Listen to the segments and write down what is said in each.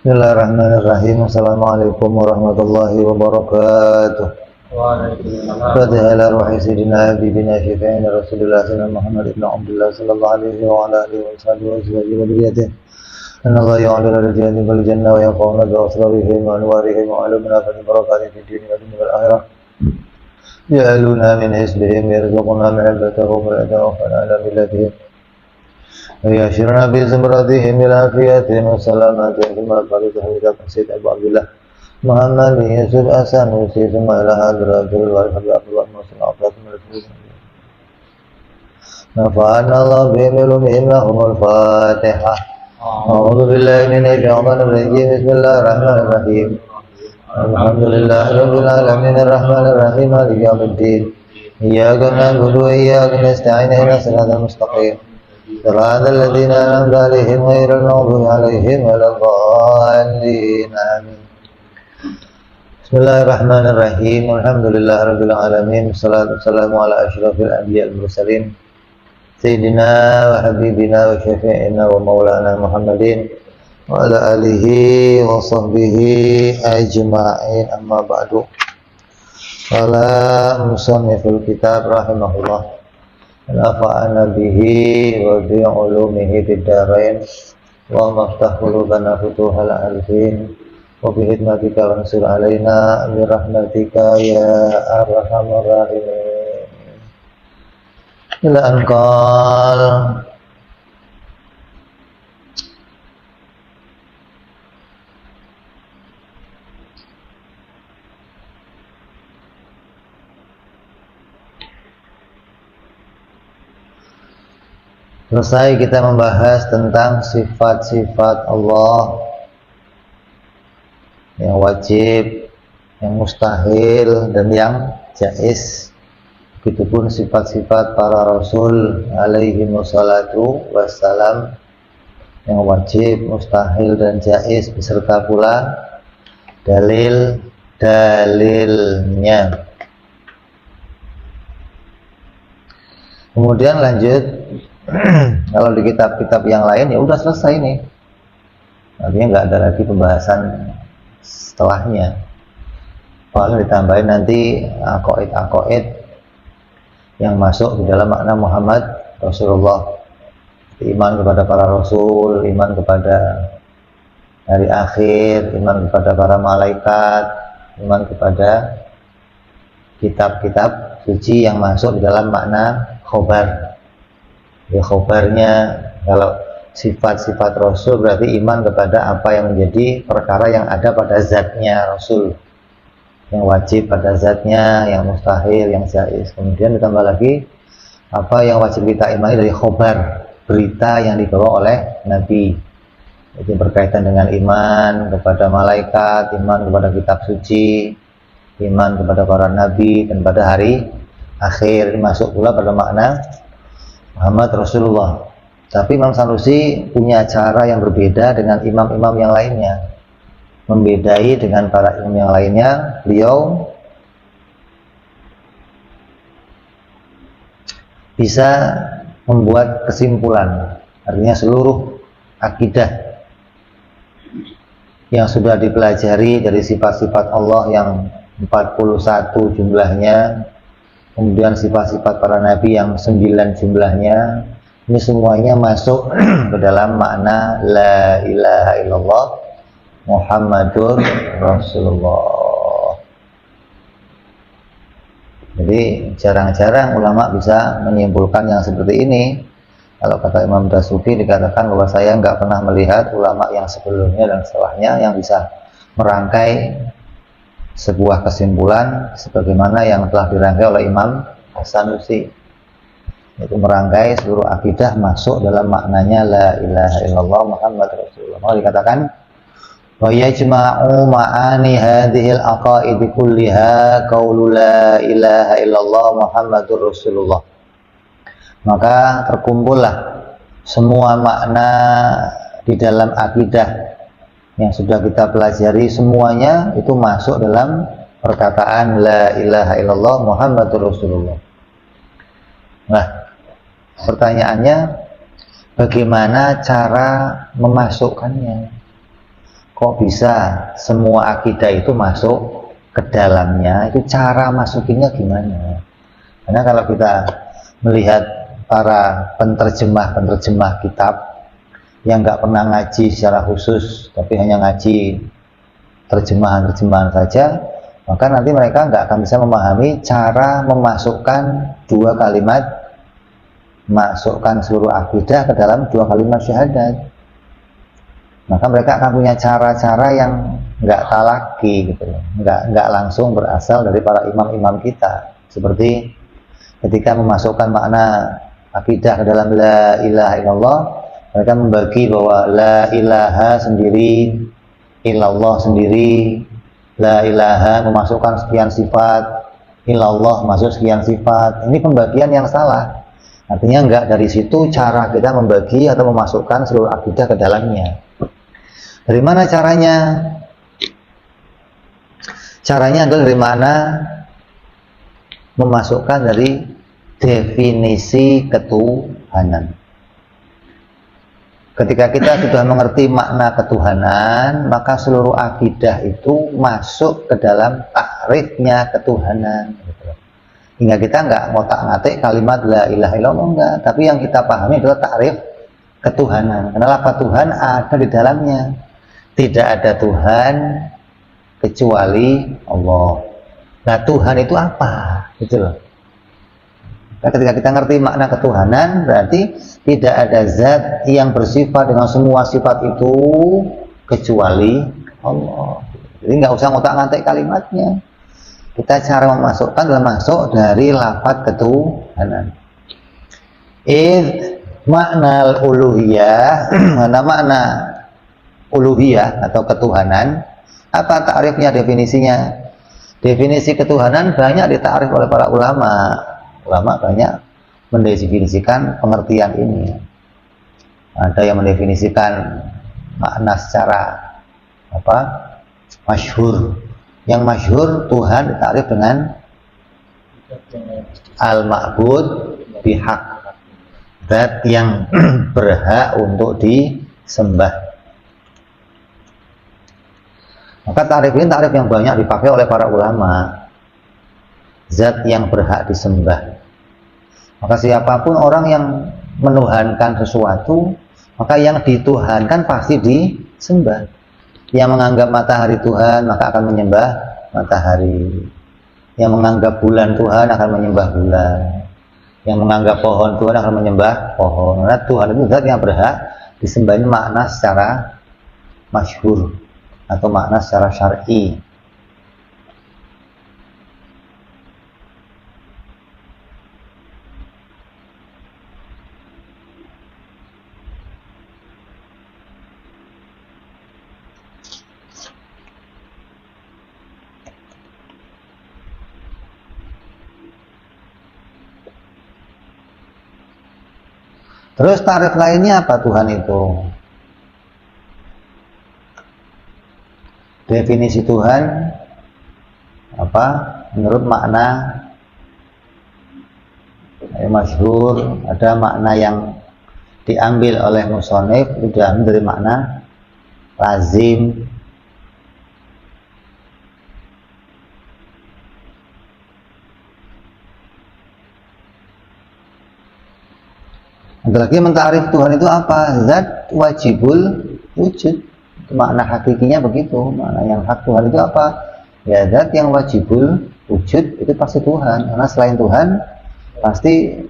Bismillahirrahmanirrahim. Assalamualaikum warahmatullahi wabarakatuh. Fatihah ala ruhi sayyidina habibina syafi'ina Rasulullah sallallahu Muhammad ibn Abdullah sallallahu alaihi wa ala alihi wa sahbihi wa azwajihi wa dzurriyyatihi. Inna Allah ya'lamu rijali bil jannah wa yaqawna bi asrarihim wa anwarihim wa alamna fi barakatihi fid dunya wal akhirah. Ya'aluna min hisbihim yarzuquna min albatahum wa yatawaffana ala millatihim. ويشرنا بزمرتهم بالعافية والسلامة كما قال تحميد سيد أبو عبد الله محمد بن يوسف السنوسي ثم إلى حضرة الوالد عبد الله بن عباس نفعنا الله بهم علومهم لهم الفاتحة. أعوذ بالله من الشيطان الرجيم. بسم الله الرحمن الرحيم. الحمد لله رب العالمين الرحمن الرحيم مالك يوم الدين إياك نعبد وإياك نستعين اهدنا الصراط المستقيم صراط الذين أنعمت عليهم غير المغضوب عليهم ولا الضالين آمين. Bismillahirrahmanirrahim. Alhamdulillahirabbil alamin. Wassalatu wassalamu ala asyrafil anbiya'i wal mursalin sayyidina wa habibina wa syafi'ina wa maulana Muhammadin wa ala alihi wa sahbihi ajma'in. Amma ba'du. Qala musanniful kitab rahimahullah nafa'ana bihi wa bi ulumihi fid darain wa maftah qulubana futuhal arifin wa bi hikmatika wansur alaina bi rahmatika ya arhamar rahimin. Ila anqal selesai kita membahas tentang sifat-sifat Allah yang wajib, yang mustahil, dan yang jaiz. Begitupun sifat-sifat para Rasul alaihi wassalatu wassalam yang wajib, mustahil, dan jaiz, beserta pula dalil-dalilnya. Kemudian lanjut. Kalau di kitab-kitab yang lain ya udah selesai nih, artinya nggak ada lagi pembahasan setelahnya. Kalau ditambahin nanti aqaid yang masuk di dalam makna Muhammad Rasulullah, iman kepada para Rasul, iman kepada hari akhir, iman kepada para malaikat, iman kepada kitab-kitab suci yang masuk di dalam makna khobar. Ya, khobarnya, kalau sifat-sifat Rasul berarti iman kepada apa yang menjadi perkara yang ada pada zatnya Rasul, yang wajib pada zatnya, yang mustahil, yang jaiz. Kemudian ditambah lagi apa yang wajib kita imani dari khobar, berita yang dibawa oleh Nabi. Itu berkaitan dengan iman kepada malaikat, iman kepada kitab suci, iman kepada para nabi, dan pada hari akhir. Masuk pula pada makna Muhammad Rasulullah. Tapi Imam Sanusi punya cara yang berbeda dengan imam-imam yang lainnya. Membedai dengan para imam yang lainnya, beliau bisa membuat kesimpulan. Artinya seluruh akidah yang sudah dipelajari dari sifat-sifat Allah yang 41 jumlahnya, kemudian sifat-sifat para nabi yang 9 jumlahnya, ini semuanya masuk ke dalam makna la ilaha illallah Muhammadur Rasulullah. Jadi jarang-jarang ulama bisa menyimpulkan yang seperti ini. Kalau kata Imam Dasuki dikatakan bahwa saya nggak pernah melihat ulama yang sebelumnya dan setelahnya yang bisa merangkai sebuah kesimpulan sebagaimana yang telah dirangkai oleh Imam Sanusi, yaitu merangkai seluruh akidah masuk dalam maknanya la ilaha illallah Muhammad Rasulullah. Maka dikatakan wa yajma'u ma'ani hadhil aqaid kulliha qaulu la ilaha illallah Muhammadur Rasulullah. Maka terkumpullah semua makna di dalam akidah yang sudah kita pelajari, semuanya itu masuk dalam perkataan la ilaha illallah Muhammadur Rasulullah. Nah, pertanyaannya bagaimana cara memasukkannya? kok bisa semua akidah itu masuk ke dalamnya? Itu cara masukinnya gimana? Karena kalau kita melihat para penerjemah kitab yang nggak pernah ngaji secara khusus, tapi hanya ngaji terjemahan saja, maka nanti mereka nggak akan bisa memahami cara memasukkan dua kalimat, masukkan seluruh akidah ke dalam dua kalimat syahadat. Maka mereka akan punya cara-cara yang nggak talaki gitu, nggak langsung berasal dari para imam-imam kita. Seperti ketika memasukkan makna akidah ke dalam la ilaha illallah, mereka membagi bahwa la ilaha sendiri, illallah sendiri, la ilaha memasukkan sekian sifat, illallah masuk sekian sifat. Ini pembagian yang salah. Artinya enggak dari situ cara kita membagi atau memasukkan seluruh akidah ke dalamnya. Dari mana caranya? Caranya adalah dari mana memasukkan dari definisi ketuhanan. Ketika kita sudah mengerti makna ketuhanan, maka seluruh akidah itu masuk ke dalam takrifnya ketuhanan. Hingga kita nggak ngotak-ngatik kalimat la ilaha illallah, enggak. Tapi yang kita pahami adalah takrif ketuhanan. Karena lafaz Tuhan ada di dalamnya. Tidak ada Tuhan kecuali Allah. Nah, Tuhan itu apa? Gitu loh. Nah, ketika kita ngerti makna ketuhanan, berarti tidak ada zat yang bersifat dengan semua sifat itu kecuali Allah. Jadi nggak usah ngotak-ngatik kalimatnya. Kita cara memasukkan adalah masuk dari lafaz ketuhanan. Makna uluhiyah, makna uluhiyah atau ketuhanan, apa takrifnya, definisinya? Definisi ketuhanan banyak ditakrif oleh para ulama. Ulama banyak mendefinisikan pengertian ini. Ada yang mendefinisikan makna secara masyhur. Yang masyhur Tuhan ditakrif dengan al-ma'bud bihaq, zat yang berhak untuk disembah. Maka takrif ini takrif yang banyak dipakai oleh para ulama. Zat yang berhak disembah. Maka siapapun orang yang menuhankan sesuatu, maka yang dituhankan pasti disembah. Yang menganggap matahari Tuhan, maka akan menyembah matahari. Yang menganggap bulan Tuhan akan menyembah bulan. Yang menganggap pohon Tuhan akan menyembah pohon. Karena Tuhan itu zat yang berhak disembah. Ini makna secara masyhur atau makna secara syar'i. Terus takrif lainnya apa Tuhan itu? Definisi Tuhan apa? Menurut makna masyhur, ada makna yang diambil oleh musonif, sudah dari makna lazim. Ada lagi mentakrif Tuhan itu apa? Zat wajibul wujud. Makna hakikinya begitu. Makna yang hak Tuhan itu apa? Ya zat yang wajibul wujud itu pasti Tuhan. Karena selain Tuhan pasti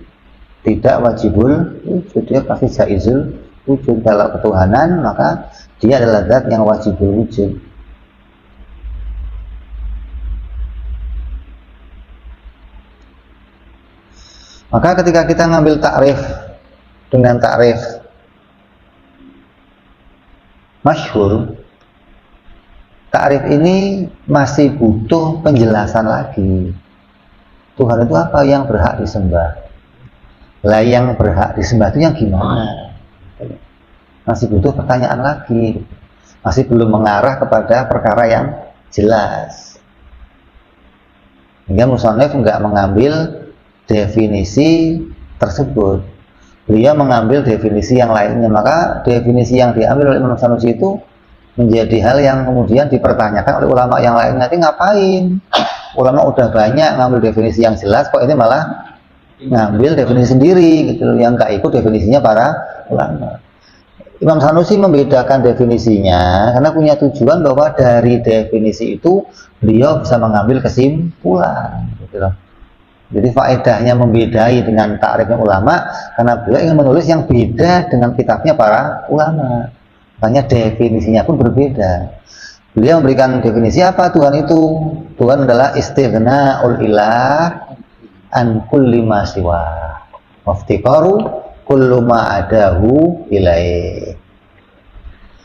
tidak wajibul wujud. Dia pasti jaizul wujud. Kalau ketuhanan maka dia adalah zat yang wajibul wujud. Maka ketika kita ngambil takrif dengan takrif masyhur, takrif ini masih butuh penjelasan lagi. Tuhan itu apa? Yang berhak disembah. Lah yang berhak disembah itu yang gimana? Masih butuh pertanyaan lagi. Masih belum mengarah kepada perkara yang jelas. Hingga musannif enggak mengambil definisi tersebut. Beliau mengambil definisi yang lainnya. Maka definisi yang diambil oleh Imam Sanusi itu menjadi hal yang kemudian dipertanyakan oleh ulama yang lain. Nanti ngapain? Ulama udah banyak ngambil definisi yang jelas, kok ini malah ngambil definisi sendiri gitu, yang nggak ikut definisinya para ulama. Imam Sanusi membedakan definisinya karena punya tujuan bahwa dari definisi itu beliau bisa mengambil kesimpulan gitu loh. Jadi faedahnya membedai dengan takrifnya ulama karena beliau ingin menulis yang beda dengan kitabnya para ulama. Makanya definisinya pun berbeda. Beliau memberikan definisi apa Tuhan itu? Tuhan adalah istighna'ul ilah an kulli ma siwa waftiqaru kullu ma adahu ilaih.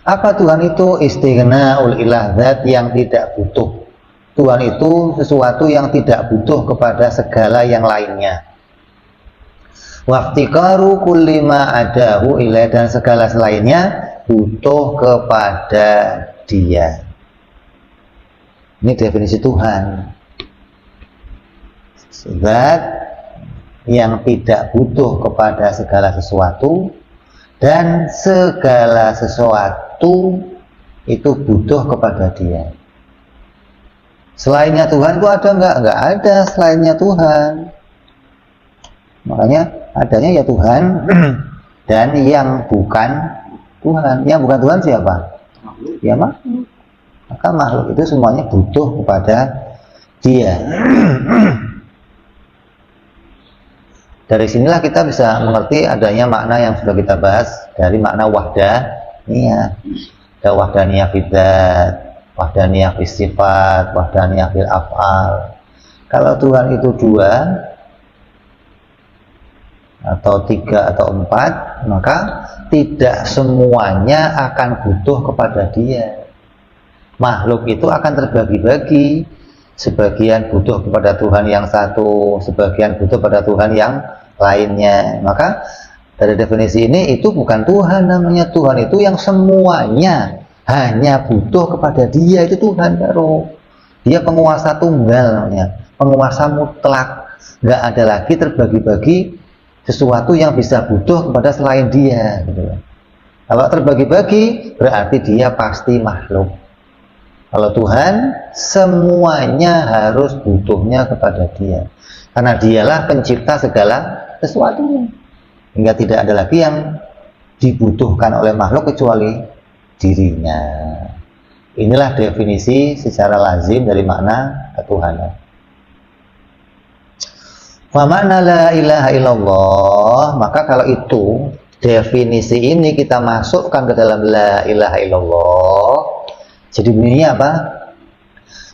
Apa Tuhan itu? Istighna'ul ilah, zat yang tidak butuh. Tuhan itu sesuatu yang tidak butuh kepada segala yang lainnya. Waftiqaru kulli ma adahu ilaih, dan segala selainnya butuh kepada Dia. Ini definisi Tuhan. Zat yang tidak butuh kepada segala sesuatu dan segala sesuatu itu butuh kepada Dia. Selainnya Tuhan itu ada enggak? Enggak ada selainnya Tuhan. Makanya adanya ya Tuhan dan yang bukan Tuhan. Yang bukan Tuhan siapa? Ya makhluk. Maka makhluk itu semuanya butuh kepada Dia. Dari sinilah kita bisa mengerti adanya makna yang sudah kita bahas dari makna wahdaniyah. Ada wahdaniyah fil dzat, wahdaniyah fil sifat, wahdaniyah fil af'al. Kalau Tuhan itu dua atau tiga atau empat, maka tidak semuanya akan butuh kepada Dia. Makhluk itu akan terbagi-bagi. Sebagian butuh kepada Tuhan yang satu, sebagian butuh pada Tuhan yang lainnya. Maka dari definisi ini itu bukan Tuhan namanya. Tuhan itu yang semuanya hanya butuh kepada Dia, itu Tuhan baru. Dia penguasa tunggal namanya, penguasa mutlak. Nggak ada lagi terbagi-bagi sesuatu yang bisa butuh kepada selain Dia gitu. Kalau terbagi-bagi berarti Dia pasti makhluk. Kalau Tuhan semuanya harus butuhnya kepada Dia, karena Dialah pencipta segala sesuatu, hingga tidak ada lagi yang dibutuhkan oleh makhluk kecuali dirinya. Inilah definisi secara lazim dari makna ketuhanan. Wa makna la ilaha illallah, maka kalau itu definisi ini kita masukkan ke dalam la ilaha illallah, jadi bunyinya apa?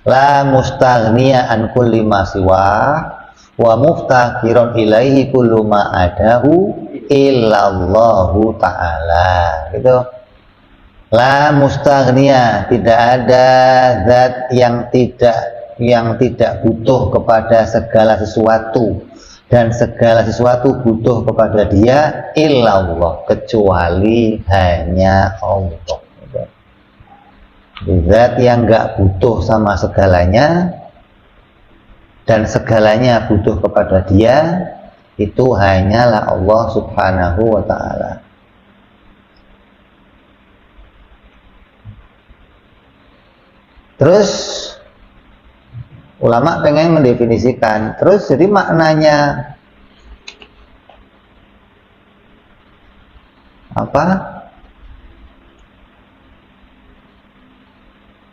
La mustaghniya an kulli ma siwa wa muftaqiron ilaihi kullu ma adahu illallahu ta'ala. Gitu. La mustaghniya, tidak ada zat yang tidak butuh kepada segala sesuatu dan segala sesuatu butuh kepada Dia illallah, kecuali hanya Allah. Zat yang enggak butuh sama segalanya dan segalanya butuh kepada Dia, itu hanyalah Allah Subhanahu wa ta'ala. Terus ulama pengen mendefinisikan, terus jadi maknanya apa?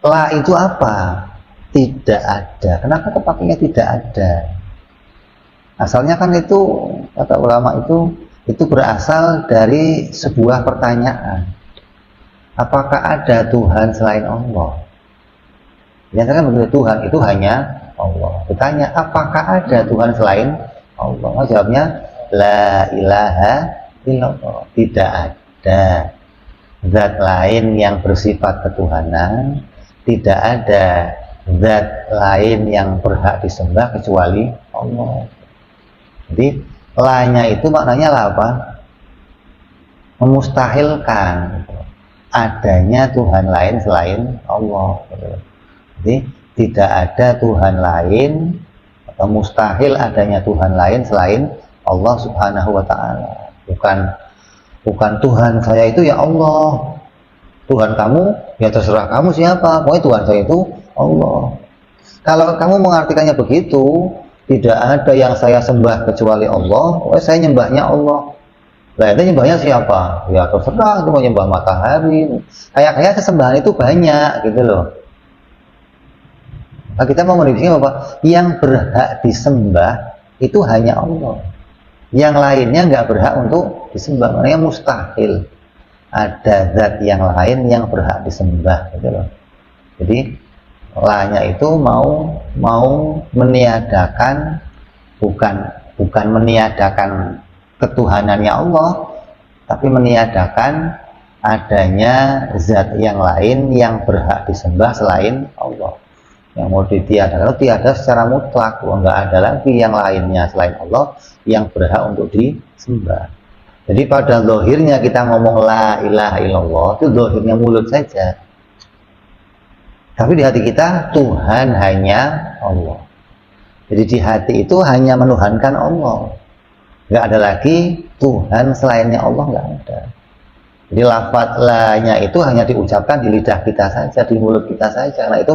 La itu apa? Tidak ada. Kenapa kepakainya tidak ada? Asalnya kan itu, kata ulama itu berasal dari sebuah pertanyaan. Apakah ada Tuhan selain Allah? Yang kan begitu, Tuhan itu hanya Allah. Bertanya, apakah ada Tuhan selain Allah? Jawabnya, la ilaha illallah. Tidak ada zat lain yang bersifat ketuhanan. Tidak ada zat lain yang berhak disembah kecuali Allah. Jadi la-nya itu maknanya lah apa? Memustahilkan adanya Tuhan lain selain Allah. Jadi tidak ada Tuhan lain, atau mustahil adanya Tuhan lain selain Allah Subhanahu wa ta'ala. Bukan Tuhan saya itu ya Allah, Tuhan kamu Ya terserah kamu siapa, pokoknya Tuhan saya itu Allah. Kalau kamu mengartikannya begitu, tidak ada yang saya sembah kecuali Allah, pokoknya saya nyembahnya Allah. Lah itu nyembahnya siapa? Ya terserah, itu mau nyembah matahari. Kayak sesembahan itu banyak gitu loh. Nah, kita mau mendefinisikan apa? Yang berhak disembah itu hanya Allah. Yang lainnya nggak berhak untuk disembah, maknanya mustahil ada zat yang lain yang berhak disembah gitu loh. Jadi lahnya itu mau meniadakan, bukan meniadakan ketuhanannya Allah, tapi meniadakan adanya zat yang lain yang berhak disembah selain Allah. Yang mau ditiadakan itu tiada secara mutlak, nggak ada lagi yang lainnya selain Allah yang berhak untuk disembah. Jadi pada zahirnya kita ngomong la ilaha illallah, itu zahirnya mulut saja. Tapi di hati kita Tuhan hanya Allah. Jadi di hati itu hanya menuhankan Allah. Nggak ada lagi Tuhan selainnya Allah, nggak ada. Jadi lafaz la-nya itu hanya diucapkan di lidah kita saja, di mulut kita saja. Nah itu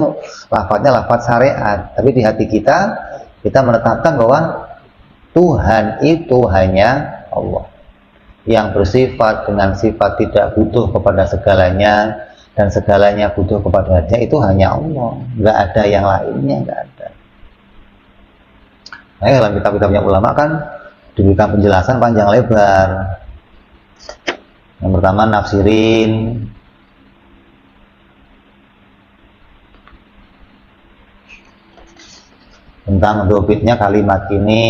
lafaznya lafaz syariat. Tapi di hati kita menetapkan bahwa Tuhan itu hanya Allah, yang bersifat dengan sifat tidak butuh kepada segalanya, dan segalanya butuh kepadanya, itu hanya Allah, nggak ada yang lainnya, nggak ada. Nah, dalam kitab-kitabnya ulama kan diberikan penjelasan panjang lebar. Yang pertama nafsirin tentang dobitnya kalimat ini.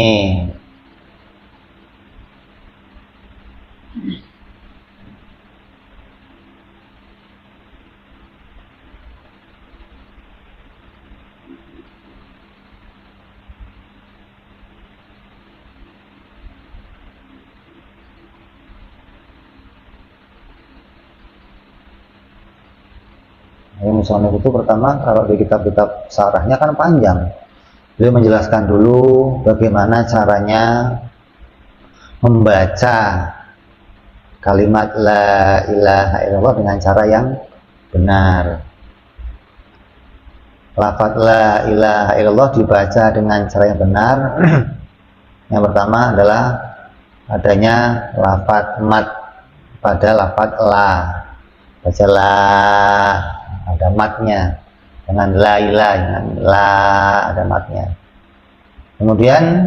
Misalnya itu pertama, kalau di kitab-kitab syarahnya kan panjang. Beliau menjelaskan dulu bagaimana caranya membaca kalimat la ilaha illallah dengan cara yang benar. Lafaz la ilaha illallah dibaca dengan cara yang benar. Yang pertama adalah adanya lafaz mat pada lafaz la. Baca la, ada matnya, dengan la ilaha, dengan la ada matnya. Kemudian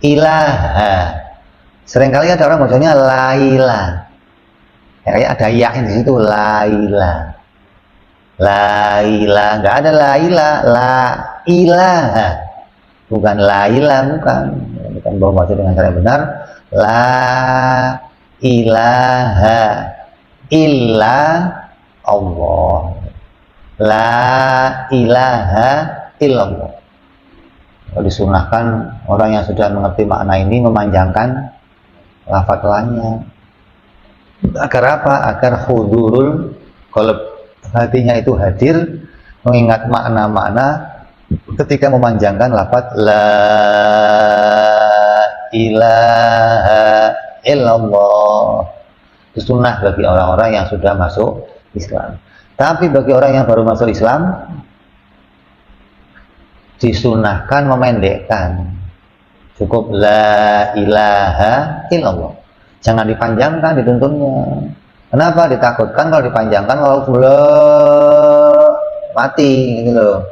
ilaha, seringkali ada orang bacanya la ilah, kayak ada ya di situ, la ilah, la ilah, nggak ada la ilah, la ilaha, bukan la ilah, bukan bawa baca dengan cara yang benar, la ilaha illa Allah, la ilaha illallah. Disunahkan orang yang sudah mengerti makna ini memanjangkan lafaz la-nya. Agar apa? Agar hudurul qalb, hatinya itu hadir mengingat makna-makna ketika memanjangkan lafaz la ilaha illallah. Itu sunnah bagi orang-orang yang sudah masuk Islam. Tapi bagi orang yang baru masuk Islam, disunahkan memendekkan. Cukup la ilaha illallah. Jangan dipanjangkan dituntunnya. Kenapa? Ditakutkan kalau dipanjangkan kalau sudah mati gitu loh.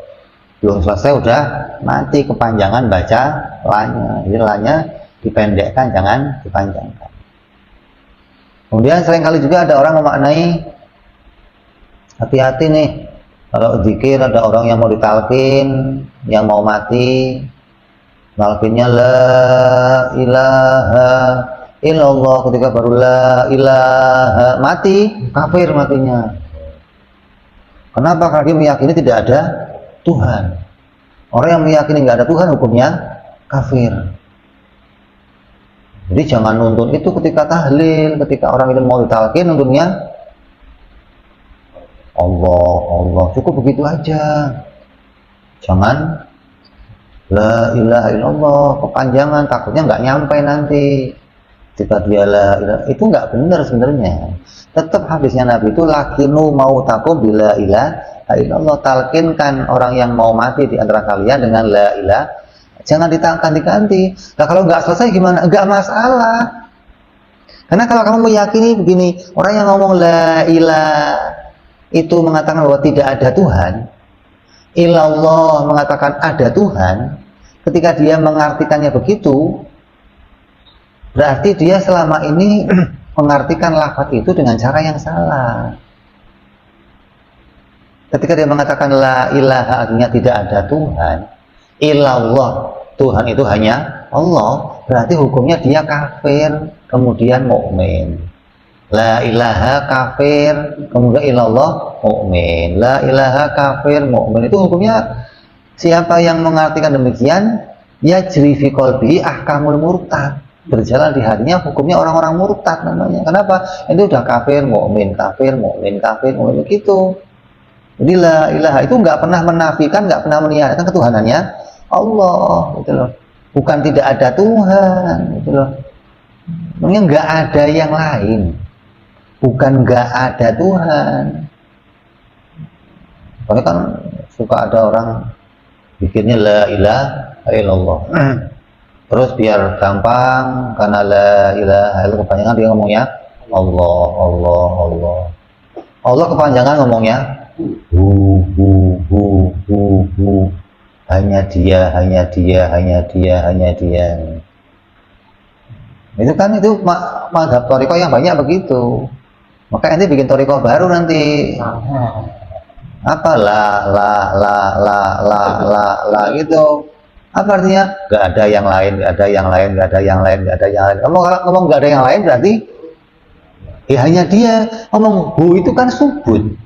Belum selesai udah mati, kepanjangan baca la-nya. Jadi la-nya dipendekkan, jangan dipanjangkan. Kemudian seringkali juga ada orang memaknai, hati-hati nih, kalau zikir ada orang yang mau ditalkin, yang mau mati, talkinnya la ilaha illallah, ketika baru la ilaha mati, kafir matinya. Kenapa? Karena dia meyakini tidak ada Tuhan. Orang yang meyakini nggak ada Tuhan hukumnya kafir. Jadi jangan nuntun itu ketika tahlil, ketika orang itu mau ditalkin nuntutnya Allah, Allah, cukup begitu aja. Jangan la ilaha illallah kepanjangan, takutnya nggak nyampe nanti. ketika dia la ilaha, itu nggak benar sebenarnya. Tetap hadisnya Nabi itu lakinu mautakum bila ilaha illallah, talkinkan orang yang mau mati di antara kalian dengan la ilaha, jangan diganti-ganti. Nah kalau nggak selesai gimana? Nggak masalah. Karena kalau kamu meyakini begini, orang yang ngomong la ilaha itu mengatakan bahwa tidak ada Tuhan, illallah mengatakan ada Tuhan, ketika dia mengartikannya begitu, berarti dia selama ini mengartikan lafaz itu dengan cara yang salah. Ketika dia mengatakan la ilaha artinya tidak ada Tuhan, illallah Tuhan itu hanya Allah, berarti hukumnya dia kafir kemudian mukmin. La ilaha kafir kemudian illallah mukmin. La ilaha kafir mukmin, itu hukumnya siapa yang mengartikan demikian yajri fi qalbihi ahkamul murtad, berjalan di hatinya hukumnya orang-orang murtad namanya. Kenapa? Itu udah kafir mukmin, kafir mukmin, kafir mukmin begitu. Jadi la ilaha itu nggak pernah menafikan, nggak pernah meniadakan ketuhanannya Allah, gitu loh. Bukan tidak ada Tuhan, gitu loh. Makanya nggak ada yang lain. Bukan nggak ada Tuhan. Soalnya kan suka ada orang bikinnya la ilaha illallah. Terus biar gampang, karena la ilaha illallah kepanjangan dia ngomongnya Allah, Allah, Allah. Allah kepanjangan ngomongnya hu. Hanya dia, hanya dia, hanya dia, hanya dia. Itu kan itu mazhab thariqah yang banyak begitu. Maka nanti bikin thariqah baru nanti. Apa la gitu. Apa artinya? Gak ada yang lain, gak ada yang lain, gak ada yang lain, gak ada yang lain. Ngomong gak ada yang lain berarti ya hanya dia. Ngomong hu itu kan subut.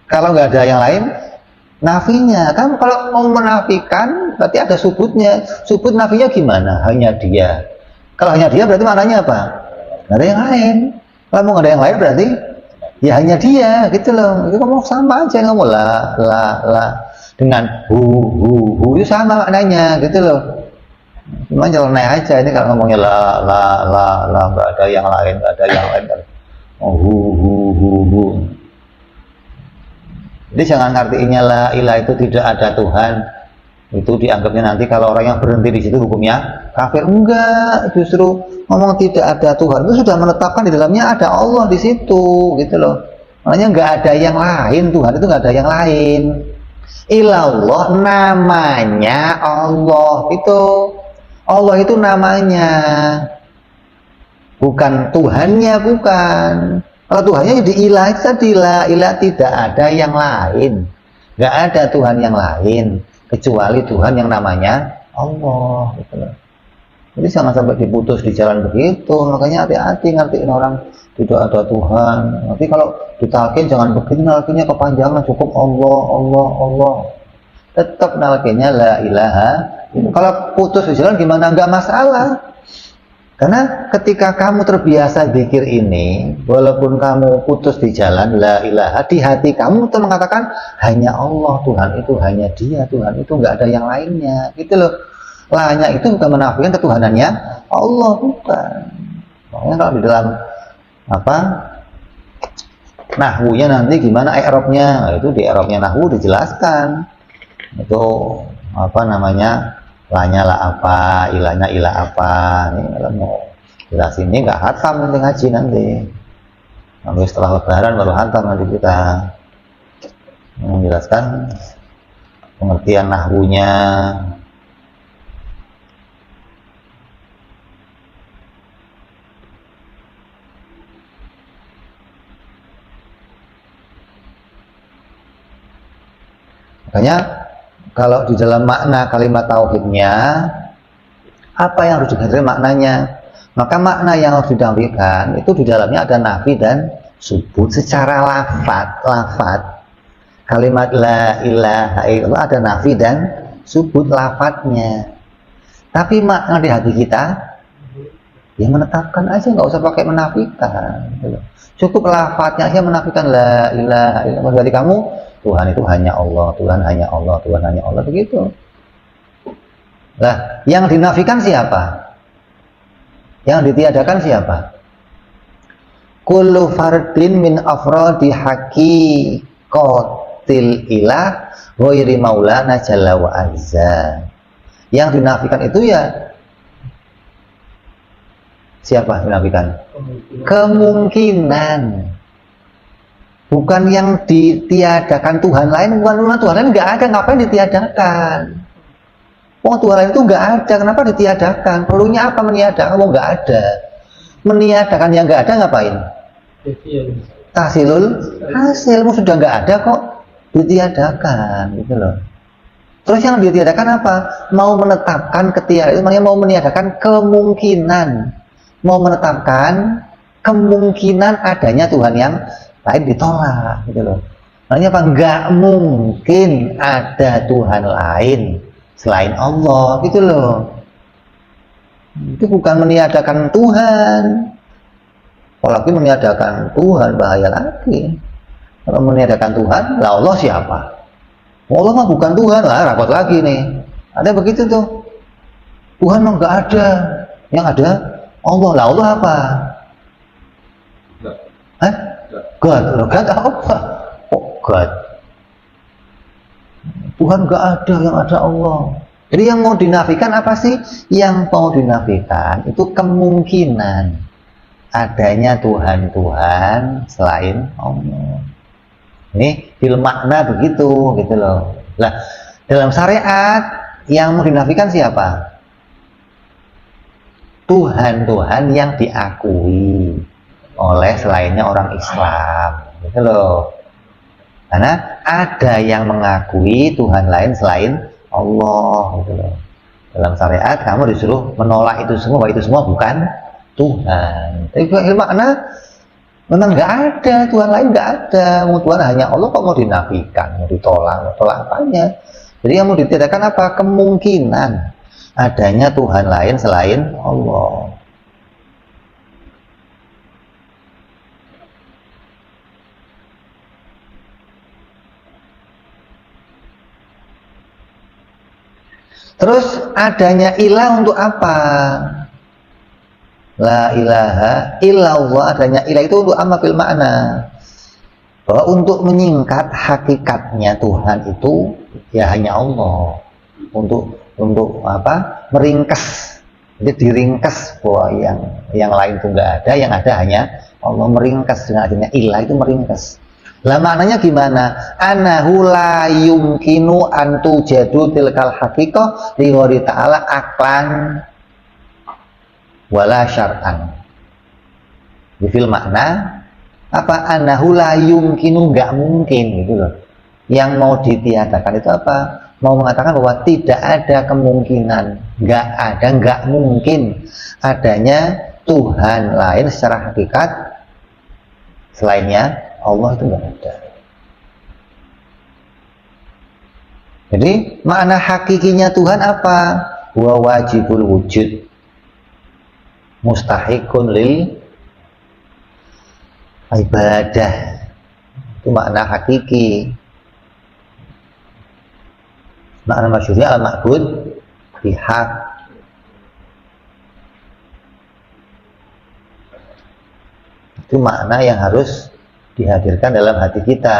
Kalau nggak ada yang lain, nafinya kan kalau mau menafikan berarti ada subutnya. Subut nafinya gimana? Hanya dia. Kalau hanya dia berarti maknanya apa? Nggak ada yang lain. Kalau mau nggak ada yang lain berarti ya hanya dia, gitu loh. Itu ngomong sama aja, ngomong la dengan hu itu sama maknanya, gitu loh. Cuma nyeleneh aja ini kalau ngomongnya la nggak ada yang lain, nggak ada yang lain. Oh hu. Jadi jangan ngartiinnya la ilaha itu tidak ada Tuhan, itu dianggapnya nanti kalau orang yang berhenti di situ hukumnya kafir. Enggak, justru ngomong tidak ada Tuhan itu sudah menetapkan di dalamnya ada Allah di situ, gitu loh. Makanya nggak ada yang lain, Tuhan itu nggak ada yang lain. Ilallah namanya Allah itu, Allah itu namanya, bukan Tuhannya, bukan. Kalau Tuhannya jadi ilah itu tadi, la ilah tidak ada yang lain, nggak ada Tuhan yang lain kecuali Tuhan yang namanya Allah, gitu loh. Jadi jangan sampai diputus di jalan begitu. Makanya hati-hati ngertiin orang tidak ada Tuhan. Nanti kalau ditalkin jangan begini, nalkinnya kepanjangan, cukup Allah. Tetap nalkinnya la ilaha. Kalau putus di jalan gimana? Nggak masalah. Karena ketika kamu terbiasa zikir ini, walaupun kamu putus di jalan la ilaha, di hati kamu itu mengatakan hanya Allah, Tuhan itu hanya dia, Tuhan itu nggak ada yang lainnya, gitu loh. Lahnya itu bukan menafikan ketuhanannya Allah, bukan. Makanya kalau di dalam nahwunya nanti gimana i'rabnya, nah, itu di i'rabnya nahwu dijelaskan. Itu lanya lah apa, ilahnya ilah apa. Ini kalau mau jelas ini nggak hatam nanti ngaji nanti. Nanti setelah lebaran baru hatam nanti kita menjelaskan pengertian nahwunya. Makanya kalau di dalam makna kalimat tauhidnya, apa yang harus diganti maknanya? Maka makna yang harus ditampilkan itu di dalamnya ada nafi dan subut secara lafad. Kalimat la ilaha illallah ada nafi dan subut lafadnya. Tapi makna di hati kita, ya menetapkan aja, nggak usah pakai menafikan. Cukup lafadnya aja menafikan la ilaha illallah. Berarti kamu Tuhan itu hanya Allah, Tuhan hanya Allah, Tuhan hanya Allah, begitu. Nah, yang dinafikan siapa? Yang ditiadakan siapa? Kullu fardin min afradi haqiqatil ilah ghairi maulana jalla wa azza. Yang dinafikan itu ya siapa dinafikan? Kemungkinan. Bukan yang ditiadakan Tuhan lain, bukan Tuhan lain nggak ada, ngapain ditiadakan? Oh, Tuhan lain itu nggak ada, kenapa ditiadakan? Perlunya apa meniadakan? Oh, nggak ada. Meniadakan yang nggak ada ngapain? Tahsilul hasil, sudah nggak ada kok ditiadakan, gitu loh. Terus yang ditiadakan apa? Mau menetapkan ketiadaan, itu makanya mau meniadakan kemungkinan, mau menetapkan kemungkinan adanya Tuhan yang lain ditolak, gitu loh. Makanya apa? Nggak mungkin ada Tuhan lain selain Allah, gitu loh. Itu bukan meniadakan Tuhan. Apalagi meniadakan Tuhan bahaya lagi. Kalau meniadakan Tuhan, lah Allah siapa? Allah mah bukan Tuhan, lah rapot lagi nih. Ada begitu tuh. Tuhan mah nggak ada, yang ada Allah. Lah Allah apa? Hah? God. God apa? Oh, God. Tuhan nggak ada, yang ada Allah. Jadi yang mau dinafikan apa sih? Yang mau dinafikan itu kemungkinan adanya Tuhan-Tuhan selain Allah. Ini fil makna begitu, gitu loh. Nah, dalam syariat yang mau dinafikan siapa? Tuhan-Tuhan yang diakui oleh selainnya orang Islam, gitu loh. Karena ada yang mengakui Tuhan lain selain Allah, gitu loh. Dalam syariat kamu disuruh menolak itu semua, bahwa itu semua bukan Tuhan. Tapi makna memang nggak ada Tuhan lain, nggak ada. Tuhan hanya Allah, kok mau dinafikan, mau ditolak apanya? Jadi yang mau ditiadakan apa? Kemungkinan adanya Tuhan lain selain Allah. Terus adanya ilah untuk apa? La ilaha illallah, adanya ilah itu untuk apa? Fil makna bahwa untuk menyingkat hakikatnya Tuhan itu ya hanya Allah. Untuk apa? Meringkas. Jadi diringkas bahwa yang lain itu nggak ada, yang ada hanya Allah. Meringkas dengan adanya ilah itu meringkas. Lah maknanya gimana? Anahu la yumkinu antu jadu tilkal haqiqah li ghairi ta'ala aklan wala syar'an. Di fil makna apa? Anahu la yumkinu, nggak mungkin, gitu loh. Yang mau ditiadakan itu apa? Mau mengatakan bahwa tidak ada kemungkinan, nggak mungkin adanya Tuhan lain secara hakikat selainnya Allah, itu nggak ada. Jadi makna hakikinya Tuhan apa? Wa wajibul wujud mustahikun lil ibadah. Itu makna hakiki. Makna masyhurnya al-ma'bud bihaq. Itu makna yang harus dihadirkan dalam hati kita.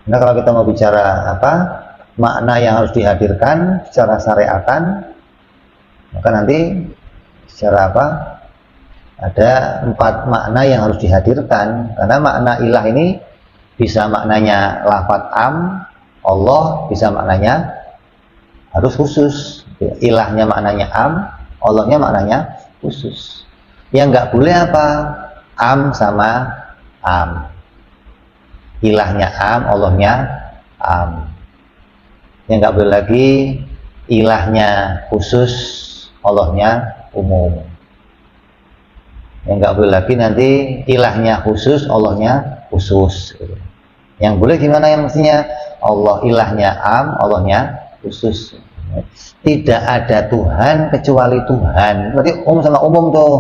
Nah, kalau kita mau bicara apa makna yang harus dihadirkan secara syariatan, maka nanti secara apa ada 4 makna yang harus dihadirkan. Karena makna ilah ini bisa maknanya lafadz am, Allah bisa maknanya harus khusus. Ilahnya maknanya am, Allahnya maknanya khusus. Yang nggak boleh apa? Am sama am. Ilahnya am, Allahnya am. Yang nggak boleh lagi ilahnya khusus, Allahnya umum. Yang nggak boleh lagi nanti ilahnya khusus, Allahnya khusus. Yang boleh gimana yang mestinya? Allah ilahnya am, Allahnya khusus. Tidak ada Tuhan kecuali Tuhan. Berarti umum sama umum tuh.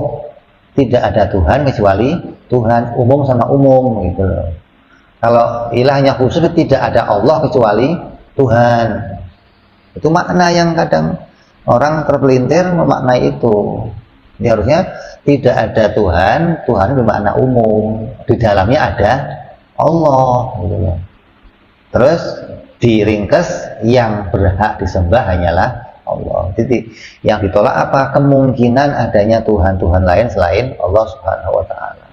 Tidak ada Tuhan kecuali Tuhan umum sama umum gitu loh. Kalau ilahnya khusus tidak ada Allah kecuali Tuhan. Itu makna yang kadang orang terpelintir memaknai itu. Ini harusnya tidak ada Tuhan, Tuhan bermakna umum. Di dalamnya ada Allah gitu loh. Terus diringkes yang berhak disembah hanyalah Allah. Jadi yang ditolak apa? Kemungkinan adanya Tuhan-Tuhan lain selain Allah Subhanahu wa Ta'ala.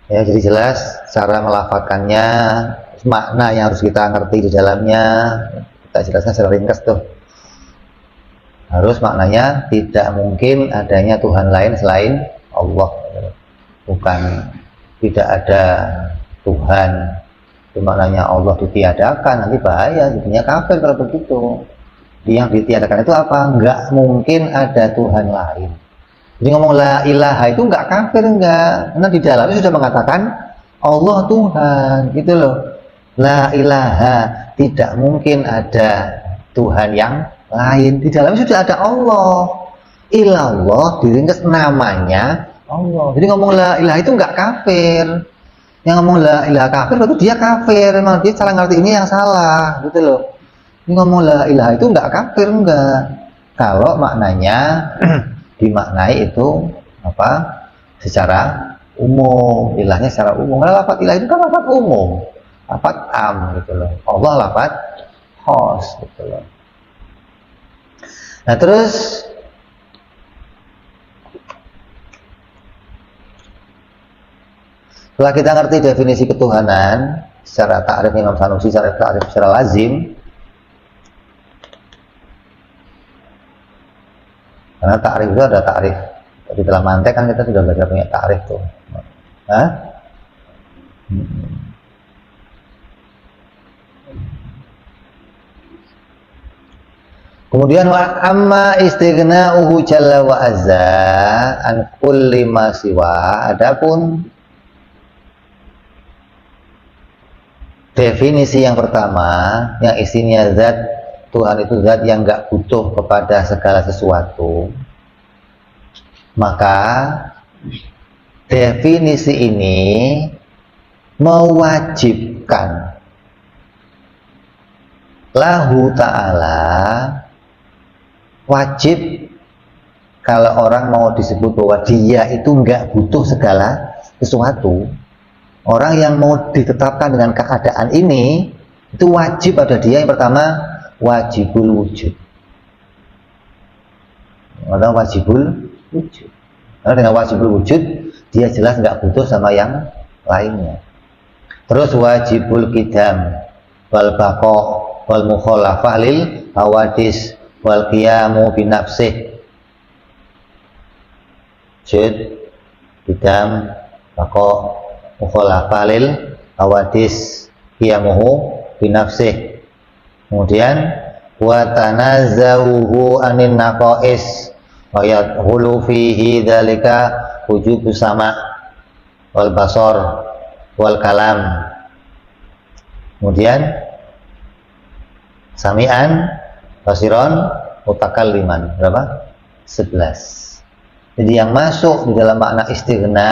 Ya, jadi jelas cara melafalkannya, makna yang harus kita ngerti di dalamnya. Kita jelaskan secara ringkas tuh. Harus maknanya tidak mungkin adanya Tuhan lain selain Allah. Bukan tidak ada Tuhan. Itu maknanya Allah ditiadakan, nanti bahaya, jadinya kafir kalau begitu. Yang ditiadakan itu apa? Enggak mungkin ada Tuhan lain. Jadi ngomong la ilaha itu enggak kafir, enggak. Karena di dalamnya sudah mengatakan Allah Tuhan, gitu loh. La ilaha, tidak mungkin ada Tuhan yang lain. Di dalamnya sudah ada Allah. Ilallah diringkas namanya Allah. Jadi ngomong la ilaha itu enggak kafir. Yang ngomong la ilaha kafir berarti dia kafir. Memang dia salah ngerti ini yang salah, gitu loh. Ini ngomong la ilaha itu enggak kafir, enggak. Kalau maknanya dimaknai itu apa? Secara umum, ilahnya secara umum. Karena lafaz ilah itu kan lafaz umum, lafaz am gitu loh. Allah lafaz khos gitu loh. Nah terus setelah kita ngerti definisi ketuhanan secara ta'rif Imam Sanusi, secara ta'rif secara lazim, karena ta'rif itu ada ta'rif. Di dalam mantek kan kita sudah belajar punya ta'rif tuh. Hah? Kemudian wa amma istighna'uhu jalla wa azza an kulli ma siwa. Adapun definisi yang pertama, yang isinya zat, Tuhan itu zat yang enggak butuh kepada segala sesuatu. Maka definisi ini mewajibkan lahu ta'ala, wajib kalau orang mau disebut bahwa dia itu enggak butuh segala sesuatu. Orang yang mau ditetapkan dengan keadaan ini, itu wajib pada dia yang pertama wajibul wujud. Orang wajibul wujud. Karena dengan wajibul wujud, dia jelas nggak butuh sama yang lainnya. Terus wajibul qidam wal baqa wal mukhalafah lil hawadis wal qiyamu bi nafsih. Wujud, qidam, baqa, mukhalafah lil hawadis, qiyamuhu bi nafsih. Kemudian wa tanazzahuhu anin naqais wa yadkhulu fihi dzalika wujudus sama wal basar wal kalam. Kemudian sami'an, basiron, mutakalliman. Berapa? 11. Jadi yang masuk di dalam makna istighna